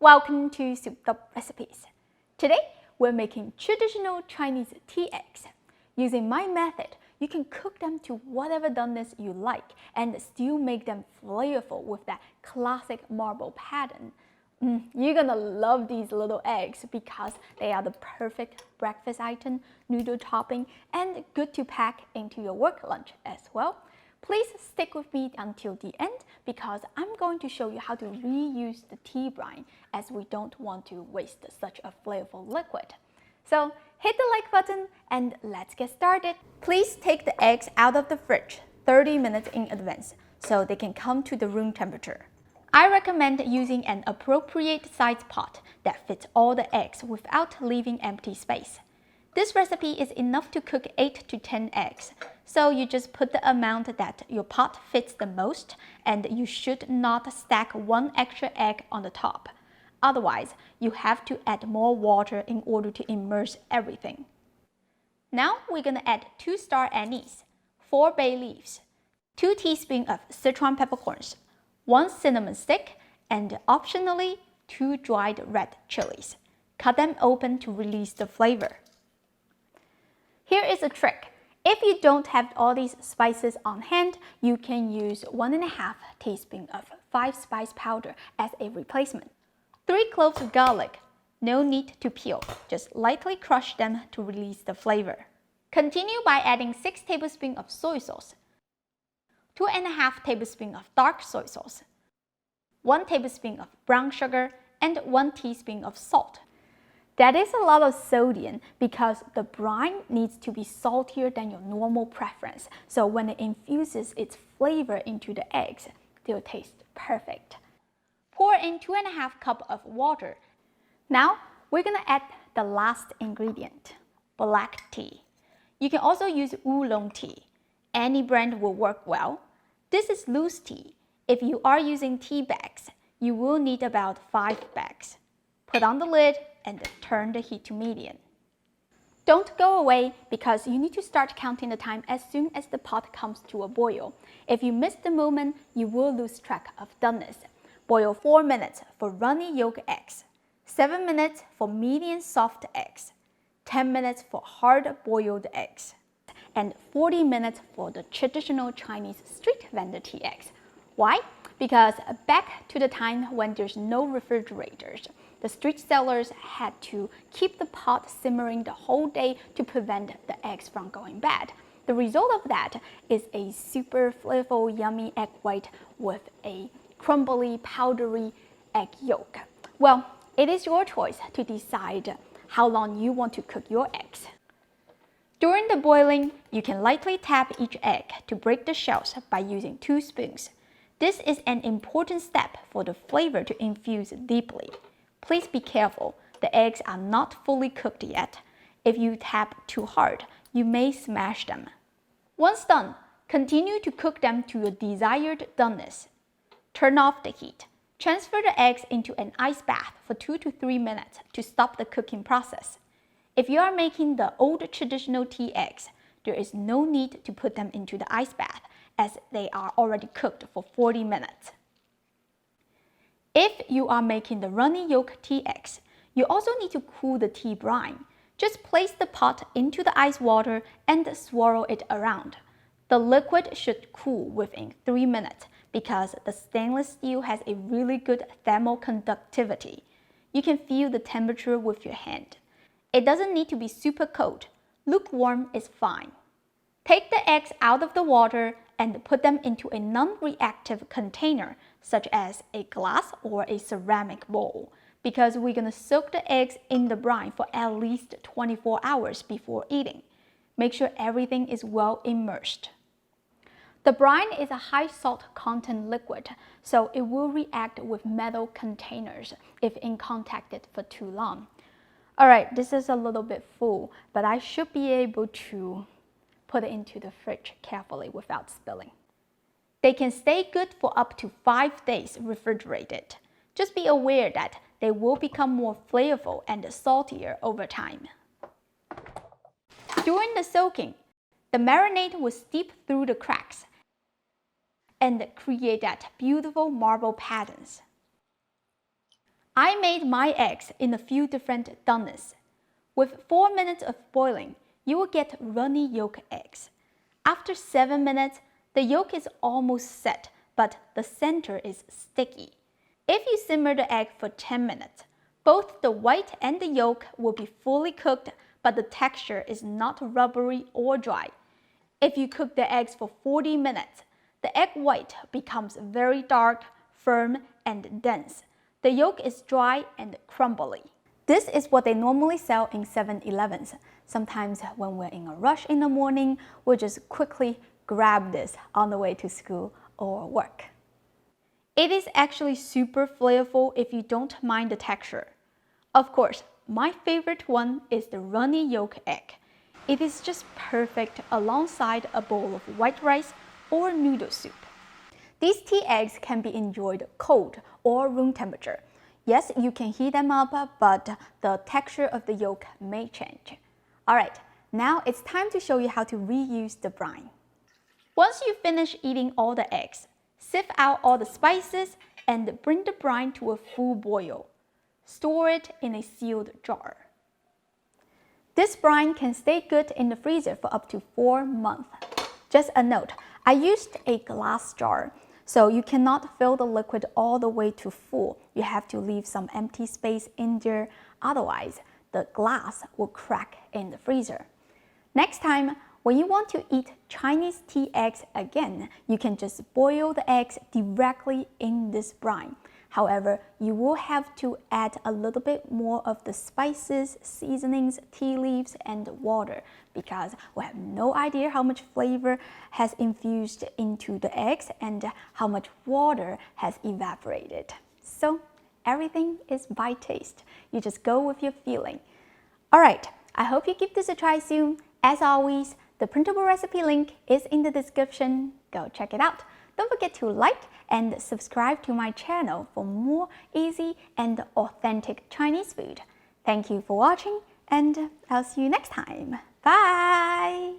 Welcome to Souped Up Recipes. Today, we're making traditional Chinese tea eggs. Using my method, you can cook them to whatever doneness you like and still make them flavorful with that classic marble pattern. You're gonna love these little eggs because they are the perfect breakfast item, noodle topping, and good to pack into your work lunch as well. Please stick with me until the end because I'm going to show you how to reuse the tea brine as we don't want to waste such a flavorful liquid. So hit the like button and let's get started. Please take the eggs out of the fridge 30 minutes in advance so they can come to the room temperature. I recommend using an appropriate size pot that fits all the eggs without leaving empty space. This recipe is enough to cook 8 to 10 eggs, so you just put the amount that your pot fits the most, and you should not stack one extra egg on the top. Otherwise, you have to add more water in order to immerse everything. Now we're going to add 2 star anise, 4 bay leaves, 2 teaspoons of Sichuan peppercorns, 1 cinnamon stick, and optionally 2 dried red chilies. Cut them open to release the flavor. Here is a trick. If you don't have all these spices on hand, you can use 1.5 teaspoons of 5-spice powder as a replacement. 3 cloves of garlic. No need to peel, just lightly crush them to release the flavor. Continue by adding 6 tablespoons of soy sauce, 2.5 tablespoons of dark soy sauce, 1 tablespoon of brown sugar, and 1 teaspoon of salt. That is a lot of sodium because the brine needs to be saltier than your normal preference. So when it infuses its flavor into the eggs, they'll taste perfect. Pour in 2.5 cups of water. Now we're gonna add the last ingredient, black tea. You can also use Ulong tea. Any brand will work well. This is loose tea. If you are using tea bags, you will need about 5 bags. Put on the lid and turn the heat to medium. Don't go away because you need to start counting the time as soon as the pot comes to a boil. If you miss the moment, you will lose track of doneness. Boil 4 minutes for runny yolk eggs, 7 minutes for medium soft eggs, 10 minutes for hard boiled eggs, and 40 minutes for the traditional Chinese street vendor tea eggs. Why? Because back to the time when there's no refrigerators, the street sellers had to keep the pot simmering the whole day to prevent the eggs from going bad. The result of that is a super flavorful, yummy egg white with a crumbly, powdery egg yolk. Well, it is your choice to decide how long you want to cook your eggs. During the boiling, you can lightly tap each egg to break the shells by using 2 spoons. This is an important step for the flavor to infuse deeply. Please be careful, the eggs are not fully cooked yet. If you tap too hard, you may smash them. Once done, continue to cook them to your desired doneness. Turn off the heat. Transfer the eggs into an ice bath for 2 to 3 minutes to stop the cooking process. If you are making the old traditional tea eggs, there is no need to put them into the ice bath as they are already cooked for 40 minutes. If you are making the runny yolk tea eggs, you also need to cool the tea brine. Just place the pot into the ice water and swirl it around. The liquid should cool within 3 minutes because the stainless steel has a really good thermal conductivity. You can feel the temperature with your hand. It doesn't need to be super cold. Lukewarm is fine. Take the eggs out of the water and put them into a non-reactive container, such as a glass or a ceramic bowl, because we're going to soak the eggs in the brine for at least 24 hours before eating. Make sure everything is well immersed. The brine is a high salt content liquid, so it will react with metal containers if in contact for too long. Alright, this is a little bit full, but I should be able to put it into the fridge carefully without spilling. They can stay good for up to 5 days refrigerated. Just be aware that they will become more flavorful and saltier over time. During the soaking, the marinade will seep through the cracks and create that beautiful marble patterns. I made my eggs in a few different doneness. With 4 minutes of boiling, you will get runny yolk eggs. After 7 minutes, the yolk is almost set, but the center is sticky. If you simmer the egg for 10 minutes, both the white and the yolk will be fully cooked, but the texture is not rubbery or dry. If you cook the eggs for 40 minutes, the egg white becomes very dark, firm, and dense. The yolk is dry and crumbly. This is what they normally sell in 7-Elevens. Sometimes when we're in a rush in the morning, we'll just quickly grab this on the way to school or work. It is actually super flavorful if you don't mind the texture. Of course, my favorite one is the runny yolk egg. It is just perfect alongside a bowl of white rice or noodle soup. These tea eggs can be enjoyed cold or room temperature. Yes, you can heat them up, but the texture of the yolk may change. Alright, now it's time to show you how to reuse the brine. Once you finish eating all the eggs, sieve out all the spices and bring the brine to a full boil. Store it in a sealed jar. This brine can stay good in the freezer for up to 4 months. Just a note, I used a glass jar, so you cannot fill the liquid all the way to full. You have to leave some empty space in there, otherwise the glass will crack in the freezer. Next time, when you want to eat Chinese tea eggs again, you can just boil the eggs directly in this brine. However, you will have to add a little bit more of the spices, seasonings, tea leaves, and water because we have no idea how much flavor has infused into the eggs and how much water has evaporated. So everything is by taste. You just go with your feeling. Alright, I hope you give this a try soon. As always, the printable recipe link is in the description. Go check it out. Don't forget to like and subscribe to my channel for more easy and authentic Chinese food. Thank you for watching, and I'll see you next time. Bye!